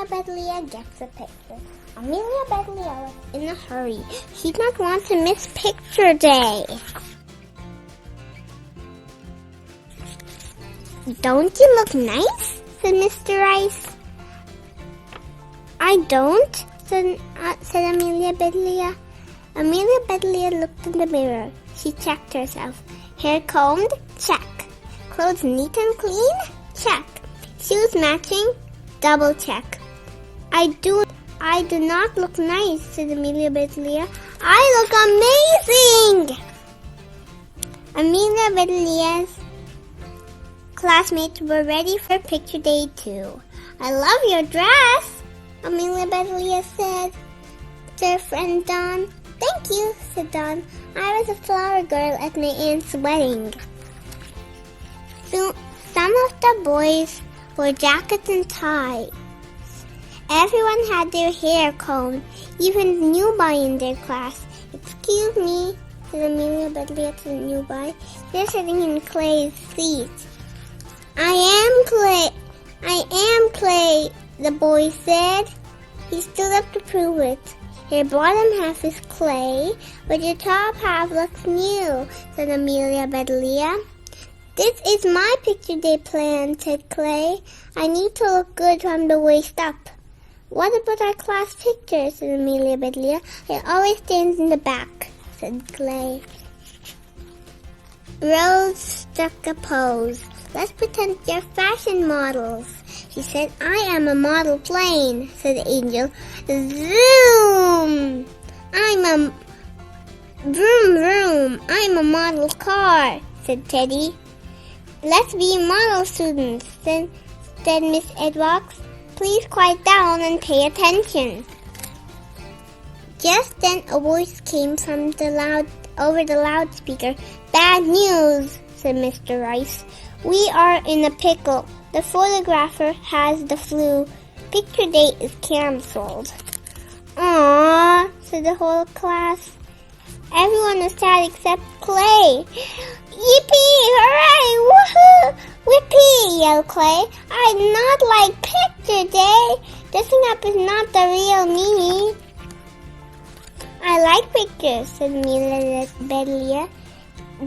Amelia Bedelia gets a picture. Amelia Bedelia was in a hurry. She did not want to miss picture day. "Don't you look nice?" said Mr. Rice. "I don't," said Amelia Bedelia. Amelia Bedelia looked in the mirror. She checked herself. Hair combed? Check. Clothes neat and clean? Check. Shoes matching? Double check. I do not look nice," said Amelia Bedelia. "I look amazing!" Amelia Bedelia's classmates were ready for picture day too. "I love your dress," Amelia Bedelia said to her friend Dawn. "Thank you," said Dawn. "I was a flower girl at my aunt's wedding." So, some of the boys wore jackets and ties. Everyone had their hair combed, even the new boy in their class. "Excuse me," said Amelia Bedelia to the new boy. "You're sitting in Clay's seat." I am Clay, the boy said. He stood up to prove it. "Your bottom half is clay, but your top half looks new," said Amelia Bedelia. "This is my picture day plan," said Clay. "I need to look good from the waist up." "What about our class picture?" said Amelia Bedelia. "It always stands in the back," said Clay. Rose struck a pose. "Let's pretend you're fashion models," she said. "I am a model plane," said Angel. "Zoom! I'm a model car," said Teddy. "Let's be model students," said Miss Edwards. "Please quiet down and pay attention." Just then a voice came from over the loudspeaker. "Bad news," said Mr. Rice. "We are in a pickle. The photographer has the flu. Picture day is cancelled." "Aww," said the whole class. Everyone was sad except Clay. "Yippee! Hooray! Woohoo! Whippee!" yelled Clay. "I do not like picture day. Dressing up is not the real me." "I like pictures," said Amelia Bedelia.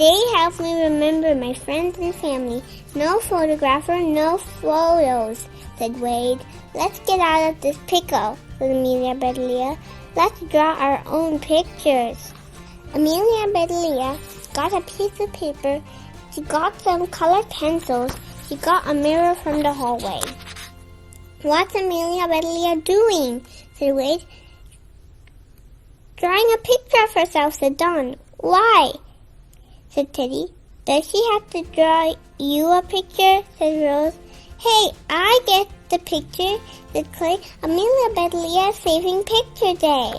"They help me remember my friends and family. No photographer, no photos," said Wade. "Let's get out of this pickle," said Amelia Bedelia. "Let's draw our own pictures." Amelia Bedelia got a piece of paper. She got some colored pencils. She got a mirror from the hallway. "What's Amelia Bedelia doing?" said Wade. "Drawing a picture of herself," said Dawn. "Why?" said Teddy. "Does she have to draw you a picture?" said Rose. "Hey, I get the picture," said Clay. "Amelia Bedelia is saving picture day."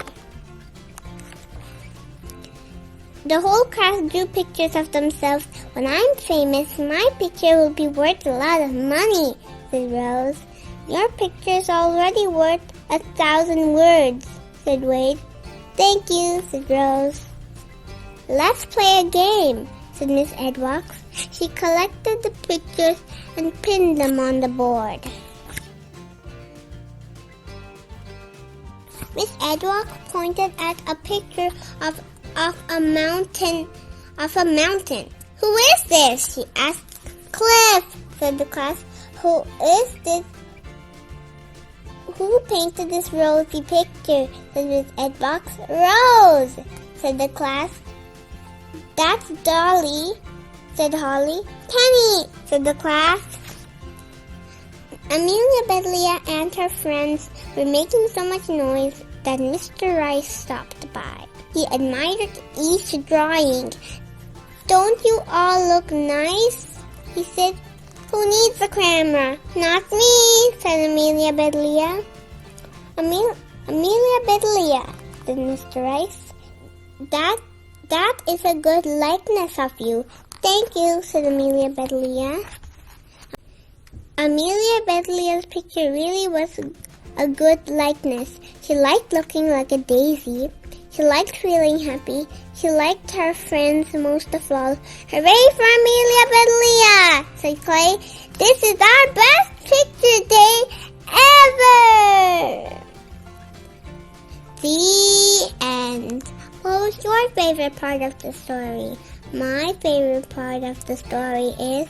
The whole class drew pictures of themselves. "When I'm famous, my picture will be worth a lot of money," said Rose. "Your picture is already worth 1,000 words," said Wade. "Thank you," said Rose. "Let's play a game," said Miss Edwards. She collected the pictures and pinned them on the board. Miss Edwards pointed at a picture of a mountain. "Who is this?" she asked. "Cliff," said the class. "Who is this? Who painted this rosy picture?" said Miss Edwards. "Rose," said the class. "That's Dolly," said Holly. "Penny," said the class. Amelia Bedelia and her friends were making so much noise that Mr. Rice stopped by. He admired each drawing. "Don't you all look nice?" he said. "Who needs a camera?" "Not me," said Amelia Bedelia. Amelia Bedelia," said Mr. Rice. That is a good likeness of you." "Thank you," said Amelia Bedelia. Amelia Bedelia's picture really was a good likeness. She liked looking like a daisy. She liked feeling happy. She liked her friends most of all. "Hooray for Amelia Bedelia," said Clay. "This is our best picture day ever!" your favorite part of the story? My favorite part of the story is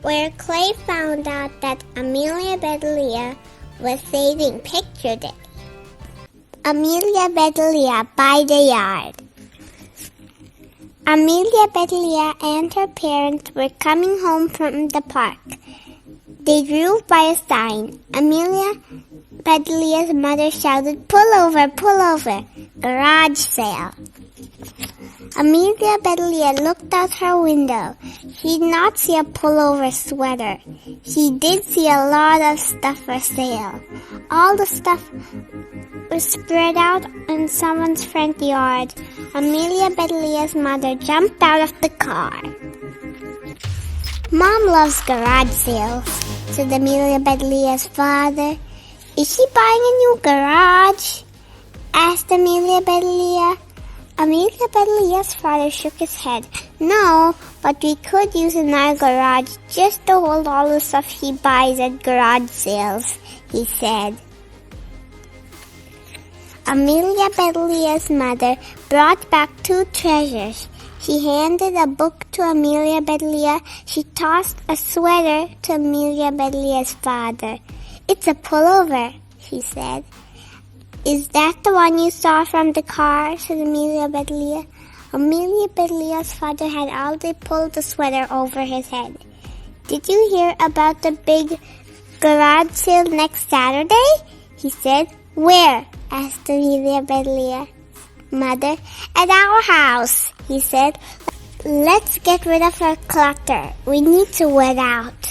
where Clay found out that Amelia Bedelia was saving Picture Day. Amelia Bedelia by the yard. Amelia Bedelia and her parents were coming home from the park. They drove by a sign. Amelia Bedelia's mother shouted, "Pull over, pull over, garage sale." Amelia Bedelia looked out her window. She did not see a pullover sweater. She did see a lot of stuff for sale. All the stuff was spread out in someone's front yard. Amelia Bedelia's mother jumped out of the car. "Mom loves garage sales," said Amelia Bedelia's father. "Is she buying a new garage?" asked Amelia Bedelia. Amelia Bedelia's father shook his head. "No, but we could use another garage just to hold all the stuff she buys at garage sales," he said. Amelia Bedelia's mother brought back 2 treasures. She handed a book to Amelia Bedelia. She tossed a sweater to Amelia Bedelia's father. "It's a pullover," she said. "Is that the one you saw from the car?" said Amelia Bedelia. Amelia Bedelia's father had already pulled the sweater over his head. "Did you hear about the big garage sale next Saturday?" he said. "Where?" asked Amelia Bedelia's mother. "At our house," he said. "Let's get rid of our clutter. We need to wear out."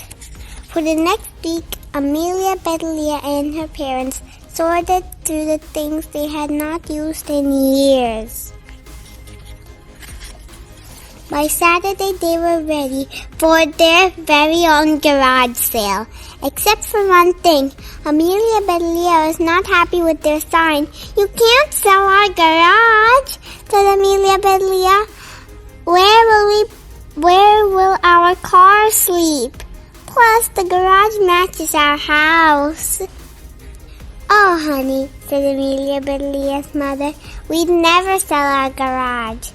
For the next week, Amelia Bedelia and her parents sorted through the things they had not used in years. By Saturday, they were ready for their very own garage sale. Except for one thing, Amelia Bedelia was not happy with their sign. "You can't sell our garage," said Amelia Bedelia. Where will our car sleep? Plus, the garage matches our house." "Oh, honey," said Amelia Bedelia's mother, "we'd never sell our garage."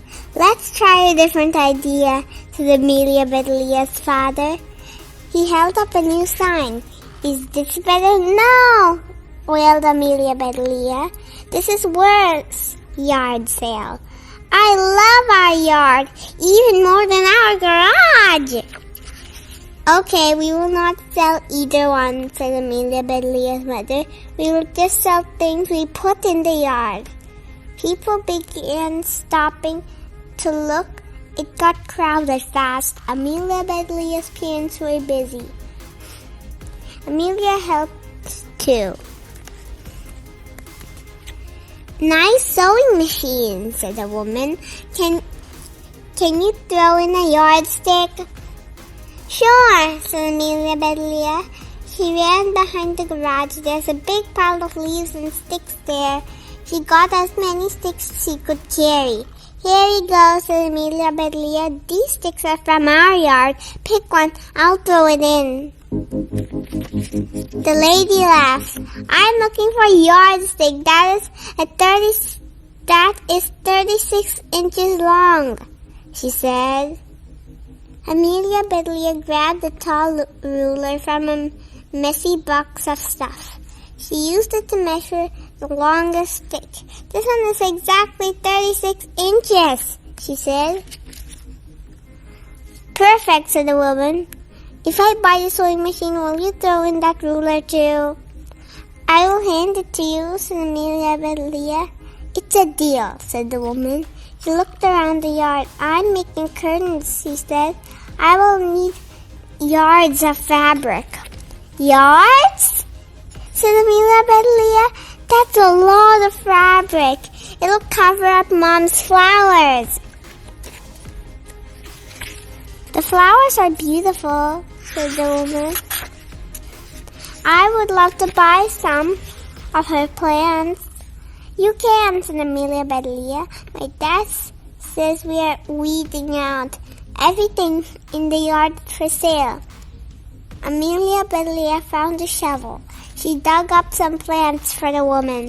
"Let's try a different idea," said Amelia Bedelia's father. He held up a new sign. "Is this better?" "No," wailed Amelia Bedelia. "This is worse. Yard sale. I love our yard, even more than our garage." "Okay, we will not sell either one," said Amelia Bedelia's mother. "We will just sell things we put in the yard." People began stopping to look. It got crowded fast. Amelia Bedelia's parents were busy. Amelia helped too. "Nice sewing machine," said the woman. Can you throw in a yardstick?" "Sure," said Amelia Bedelia. She ran behind the garage. There's a big pile of leaves and sticks there. She got as many sticks as she could carry. "Here you go," said Amelia Bedelia. "These sticks are from our yard. Pick one. I'll throw it in." The lady laughed. "I'm looking for a yardstick that is 36 inches long," she said. Amelia Bedelia grabbed a tall ruler from a messy box of stuff. She used it to measure the longest stick. "This one is exactly 36 inches, she said. "Perfect," said the woman. "If I buy the sewing machine, will you throw in that ruler too?" "I will hand it to you," said Amelia Bedelia. "It's a deal," said the woman. She looked around the yard. "I'm making curtains," she said. "I will need yards of fabric." "Yards?" said Amelia Bedelia. "That's a lot of fabric. It'll cover up Mom's flowers." "The flowers are beautiful," said the woman. "I would love to buy some of her plants." "You can," said Amelia Bedelia. "My dad says we are weeding out everything in the yard for sale." Amelia Bedelia found a shovel. She dug up some plants for the woman.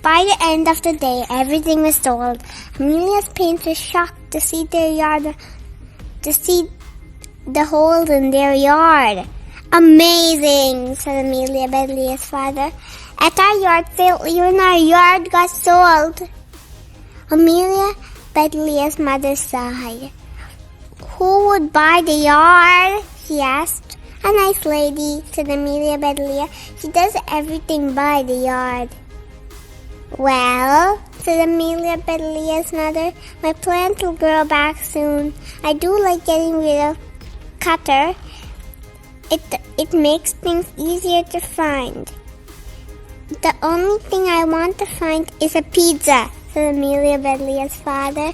By the end of the day, everything was sold. Amelia's parents were shocked to see the holes in their yard. Amazing, said Amelia Bedelia's father. At our yard sale, even our yard got sold. Amelia Bedelia's mother sighed. Who would buy the yard? She asked. A nice lady, said Amelia Bedelia. She does everything by the yard. Well, said Amelia Bedelia's mother, my plants will grow back soon. I do like getting rid of clutter. It makes things easier to find. The only thing I want to find is a pizza, said Amelia Bedelia's father.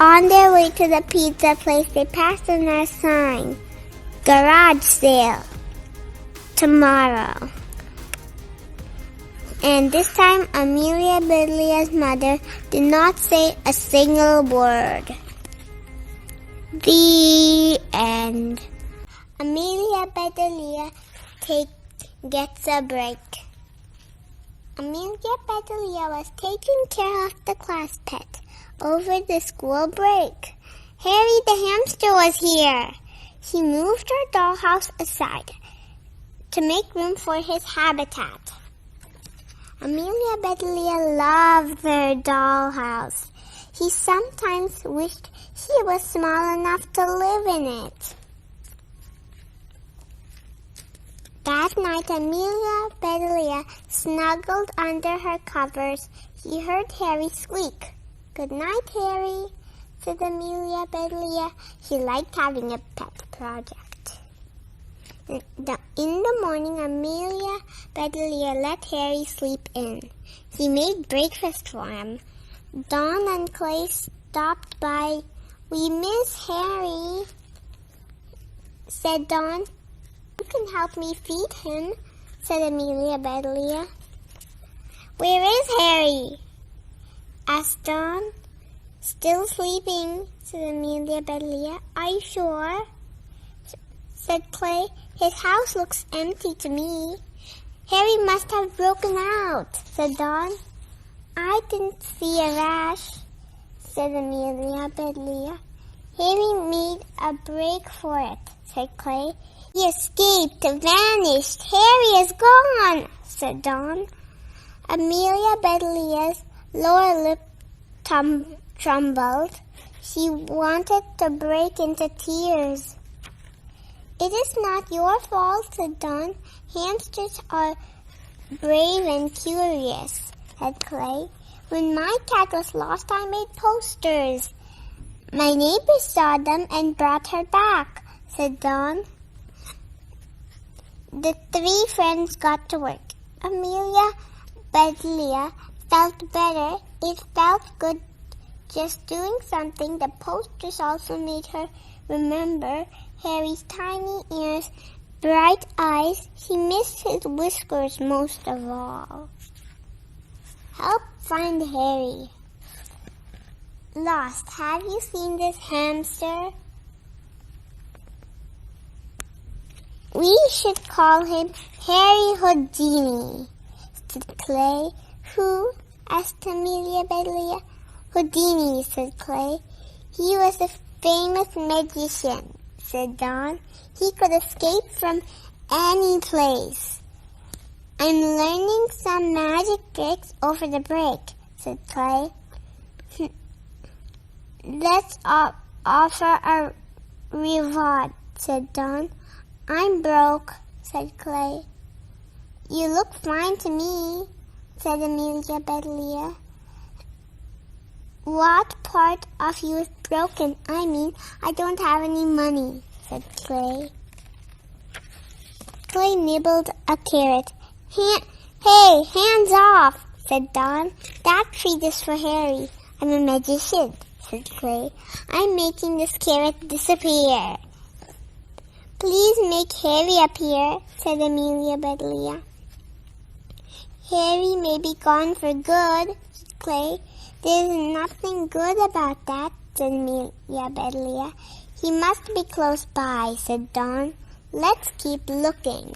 On their way to the pizza place, they passed another sign. Garage sale. Tomorrow. And this time, Amelia Bedelia's mother did not say a single word. The end. Amelia Bedelia gets a break. Amelia Bedelia was taking care of the class pet over the school break. Harry the hamster was here. She moved her dollhouse aside to make room for his habitat. Amelia Bedelia loved her dollhouse. She sometimes wished she was small enough to live in it. That night, Amelia Bedelia snuggled under her covers. She heard Harry squeak. Good night, Harry, said Amelia Bedelia. She liked having a pet project. In the morning, Amelia Bedelia let Harry sleep in. She made breakfast for him. Dawn and Clay stopped by. We miss Harry, said Dawn. You can help me feed him, said Amelia Bedelia. Where is Harry? Asked Dawn. Still sleeping, said Amelia Bedelia. Are you sure? Said Clay. His house looks empty to me. Harry must have broken out, said Dawn. I didn't see a rash, said Amelia Bedelia. Harry made a break for it, said Clay. He escaped, vanished. Harry is gone, said Dawn. Amelia Bedelia's lower lip trembled. She wanted to break into tears. It is not your fault, said Dawn. Hamsters are brave and curious, said Clay. When my cat was lost, I made posters. My neighbor saw them and brought her back, said Dawn. The three friends got to work. Amelia Bedelia felt better. It felt good just doing something. The posters also made her remember Harry's tiny ears, bright eyes. She missed his whiskers most of all. Help find Harry. Lost. Have you seen this hamster? We should call him Harry Houdini, said Clay. Who? Asked Amelia Bedelia. Houdini, said Clay. He was a famous magician, said Dawn. He could escape from any place. I'm learning some magic tricks over the break, said Clay. Let's offer a reward, said Dawn. I'm broke, said Clay. You look fine to me, said Amelia Bedelia. What part of you is broken? I mean, I don't have any money, said Clay. Clay nibbled a carrot. Hey, hands off, said Dawn. That treat is for Harry. I'm a magician, said Clay. I'm making this carrot disappear. Please make Harry appear, said Amelia Bedelia. Harry may be gone for good, said Clay. There's nothing good about that, said Amelia Bedelia. He must be close by, said Dawn. Let's keep looking.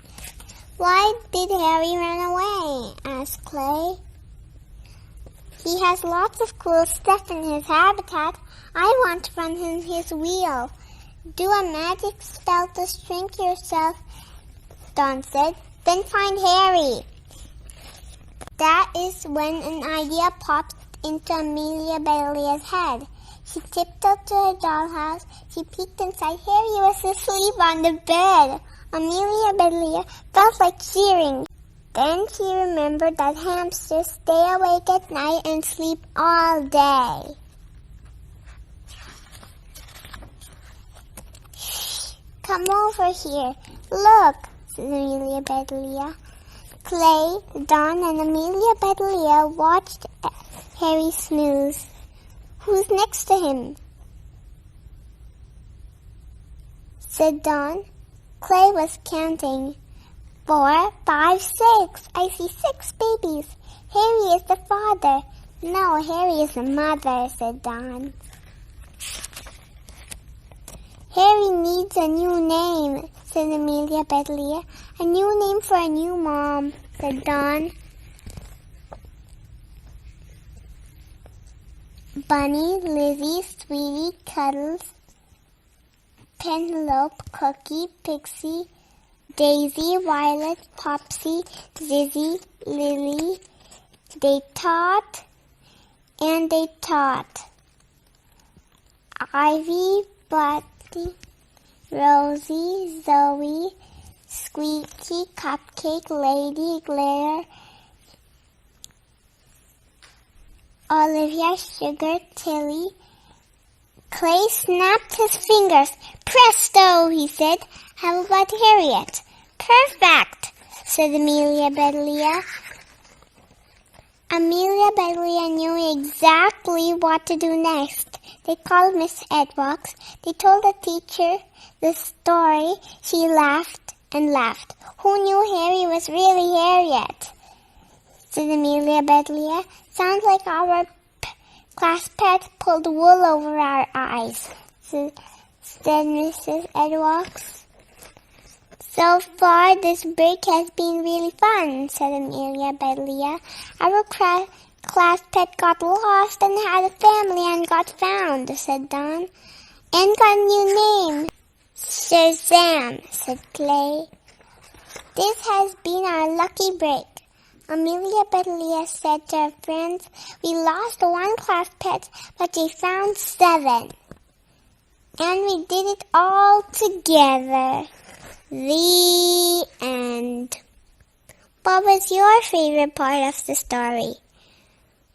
Why did Harry run away? Asked Clay. He has lots of cool stuff in his habitat. I want to run in his wheel. Do a magic spell to shrink yourself, Dawn said. Then find Harry. That is when an idea popped into Amelia Bedelia's head. She tiptoed to her dollhouse. She peeked inside. Harry was asleep on the bed. Amelia Bedelia felt like cheering. Then she remembered that hamsters stay awake at night and sleep all day. Shh, come over here. Look, said Amelia Bedelia. Clay, Dawn, and Amelia Bedelia watched Harry snooze. Who's next to him? Said Dawn. Clay was counting. 4, 5, 6. I see 6 babies. Harry is the father. No, Harry is the mother, said Dawn. Harry needs a new name, said Amelia Bedelia. A new name for a new mom, said Dawn. Bunny, Lizzie, Sweetie, Cuddles, Penelope, Cookie, Pixie, Daisy, Violet, Popsy, Zizzy, Lily. They taught and they taught. Ivy, Buddy, Rosie, Zoe, Squeaky, Cupcake, Lady, Glare, Olivia, Sugar, Tilly. Clay snapped his fingers. Presto, he said. How about Harriet? Perfect, said Amelia Bedelia. Amelia Bedelia knew exactly what to do next. They called Miss Edwards. They told the teacher the story. She laughed and laughed. Who knew Harry was really Harriet? Said Amelia Bedelia. Sounds like our class pet pulled wool over our eyes, said Mrs. Edwards. So far, this break has been really fun, said Amelia Bedelia. Our class pet got lost and had a family and got found, said Dawn. And got a new name. Shazam, said Clay. This has been our lucky break. Amelia Bedelia said to her friends, we lost 1 class pet, but they found 7. And we did it all together. The end. What was your favorite part of the story?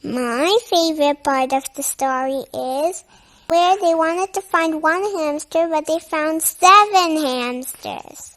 My favorite part of the story is where they wanted to find 1 hamster, but they found 7 hamsters.